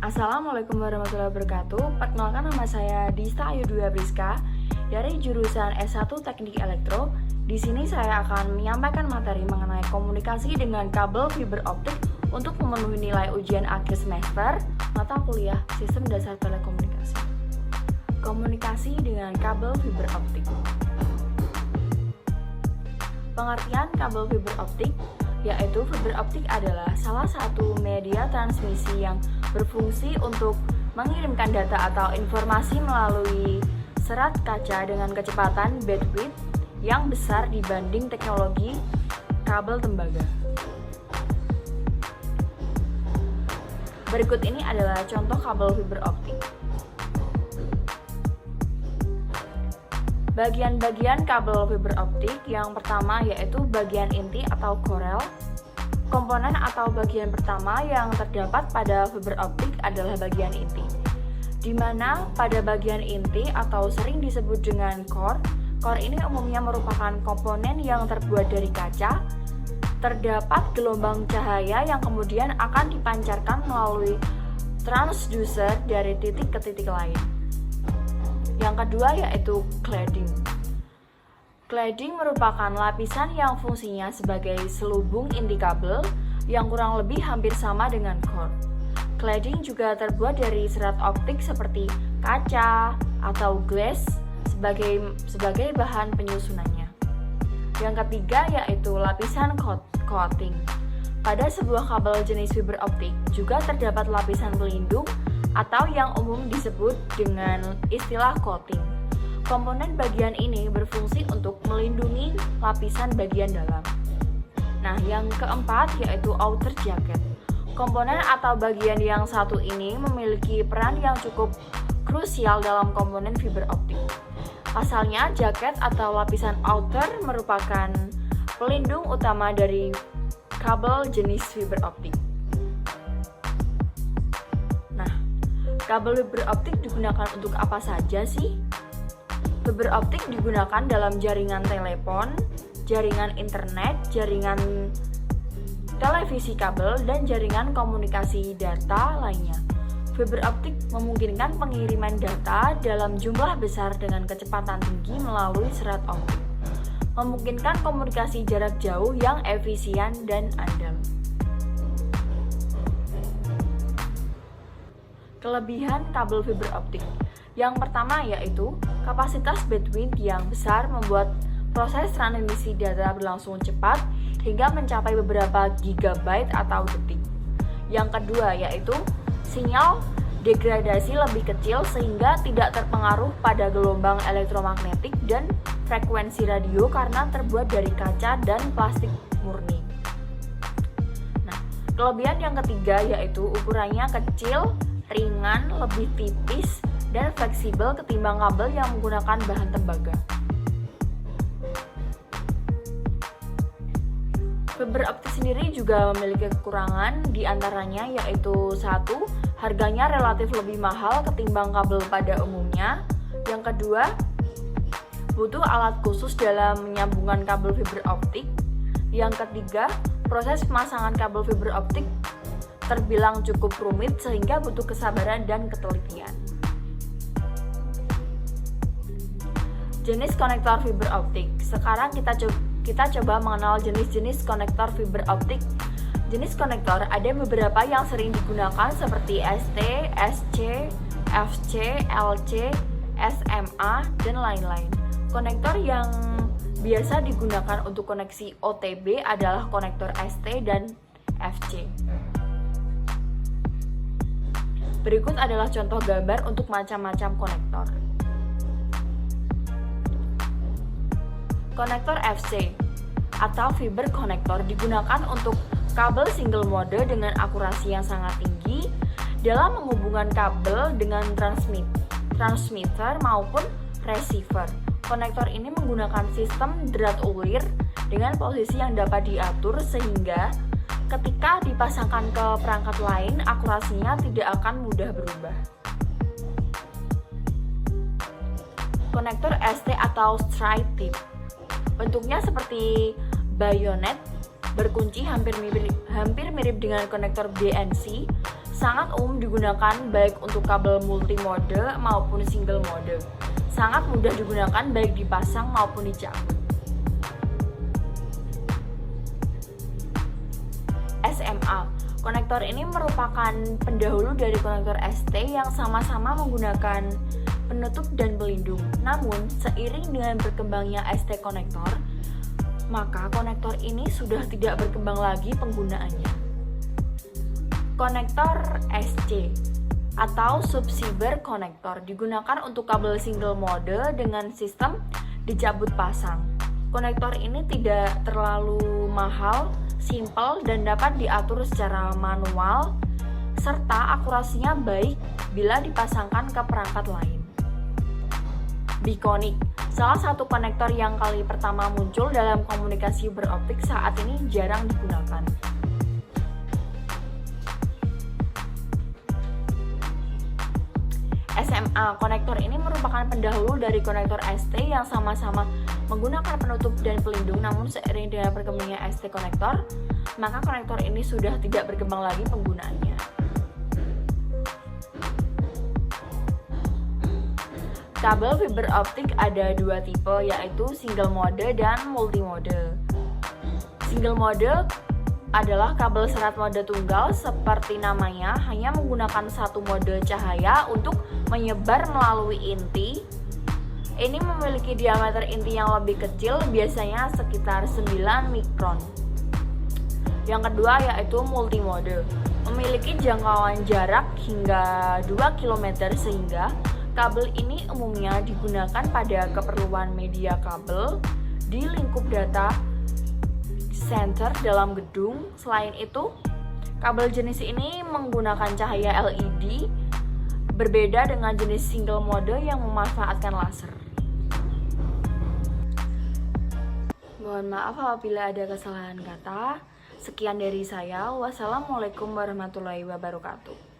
Assalamualaikum warahmatullahi wabarakatuh. Perkenalkan, nama saya Dista Ayu Dwi Apriska dari jurusan S1 Teknik Elektro. Di sini saya akan menyampaikan materi mengenai komunikasi dengan kabel fiber optik untuk memenuhi nilai ujian akhir semester mata kuliah Sistem Dasar Telekomunikasi. Komunikasi dengan kabel fiber optik. Pengertian kabel fiber optik yaitu fiber optik adalah salah satu media transmisi yang berfungsi untuk mengirimkan data atau informasi melalui serat kaca dengan kecepatan bandwidth yang besar dibanding teknologi kabel tembaga. Berikut ini adalah contoh kabel fiber optik. Bagian-bagian kabel fiber optik yang pertama yaitu bagian inti atau korel. Komponen atau bagian pertama yang terdapat pada fiber optik adalah bagian inti, di mana pada bagian inti atau sering disebut dengan core ini umumnya merupakan komponen yang terbuat dari kaca. Terdapat gelombang cahaya yang kemudian akan dipancarkan melalui transducer dari titik ke titik lain. Yang kedua yaitu cladding. Cladding merupakan lapisan yang fungsinya sebagai selubung inti kabel yang kurang lebih hampir sama dengan core. Cladding juga terbuat dari serat optik seperti kaca atau glass sebagai bahan penyusunannya. Yang ketiga yaitu lapisan coating. Pada sebuah kabel jenis fiber optik juga terdapat lapisan pelindung atau yang umum disebut dengan istilah coating. Komponen bagian ini berfungsi untuk melindungi lapisan bagian dalam. Nah, yang keempat yaitu outer jacket. Komponen atau bagian yang satu ini memiliki peran yang cukup krusial dalam komponen fiber optik. Pasalnya, jaket atau lapisan outer merupakan pelindung utama dari kabel jenis fiber optik. Nah, kabel fiber optik digunakan untuk apa saja sih? Fiber optik digunakan dalam jaringan telepon, jaringan internet, jaringan televisi kabel, dan jaringan komunikasi data lainnya. Fiber optik memungkinkan pengiriman data dalam jumlah besar dengan kecepatan tinggi melalui serat optik, memungkinkan komunikasi jarak jauh yang efisien dan andal. Kelebihan kabel fiber optik. Yang pertama yaitu kapasitas bandwidth yang besar membuat proses transmisi data berlangsung cepat hingga mencapai beberapa gigabyte atau detik. Yang kedua yaitu sinyal degradasi lebih kecil sehingga tidak terpengaruh pada gelombang elektromagnetik dan frekuensi radio karena terbuat dari kaca dan plastik murni. Nah, kelebihan yang ketiga yaitu ukurannya kecil, ringan, lebih tipis, dan fleksibel ketimbang kabel yang menggunakan bahan tembaga. Fiber optik sendiri juga memiliki kekurangan, diantaranya yaitu 1. Harganya relatif lebih mahal ketimbang kabel pada umumnya. Yang kedua, butuh alat khusus dalam menyambungkan kabel fiber optik. Yang ketiga, proses pemasangan kabel fiber optik terbilang cukup rumit sehingga butuh kesabaran dan ketelitian. Jenis konektor fiber optik. Sekarang kita coba mengenal jenis-jenis konektor fiber optik. Jenis konektor ada beberapa yang sering digunakan seperti ST, SC, FC, LC, SMA, dan lain-lain. Konektor yang biasa digunakan untuk koneksi OTB adalah konektor ST dan FC. Berikut adalah contoh gambar untuk macam-macam konektor. Konektor FC atau fiber konektor digunakan untuk kabel single mode dengan akurasi yang sangat tinggi dalam menghubungkan kabel dengan transmitter maupun receiver. Konektor ini menggunakan sistem drat ulir dengan posisi yang dapat diatur sehingga ketika dipasangkan ke perangkat lain akurasinya tidak akan mudah berubah. Konektor ST atau straight tip. Bentuknya seperti bayonet, berkunci hampir mirip dengan konektor BNC Sangat umum digunakan baik untuk kabel multimode maupun single mode. Sangat mudah digunakan baik dipasang maupun dicabut. SMA. Konektor ini merupakan pendahulu dari konektor ST yang sama-sama menggunakan penutup dan pelindung. Namun, seiring dengan berkembangnya ST konektor, maka konektor ini sudah tidak berkembang lagi penggunaannya. Konektor SC atau subseiber konektor digunakan untuk kabel single mode dengan sistem dicabut pasang. Konektor ini tidak terlalu mahal, simpel, dan dapat diatur secara manual, serta akurasinya baik bila dipasangkan ke perangkat lain. Biconic, salah satu konektor yang kali pertama muncul dalam komunikasi beroptik, saat ini jarang digunakan. SMA, konektor ini merupakan pendahulu dari konektor ST yang sama-sama menggunakan penutup dan pelindung, namun seiring dengan berkembangnya ST konektor, maka konektor ini sudah tidak berkembang lagi penggunaannya. Kabel fiber optik ada dua tipe, yaitu single mode dan multimode. Single mode adalah kabel serat mode tunggal seperti namanya, hanya menggunakan satu mode cahaya untuk menyebar melalui inti. Ini memiliki diameter inti yang lebih kecil, biasanya sekitar 9 mikron. Yang kedua yaitu multimode, memiliki jangkauan jarak hingga 2 km, sehingga kabel ini umumnya digunakan pada keperluan media kabel di lingkup data center dalam gedung. Selain itu, kabel jenis ini menggunakan cahaya LED, berbeda dengan jenis single mode yang memanfaatkan laser. Mohon maaf apabila ada kesalahan kata. Sekian dari saya. Wassalamualaikum warahmatullahi wabarakatuh.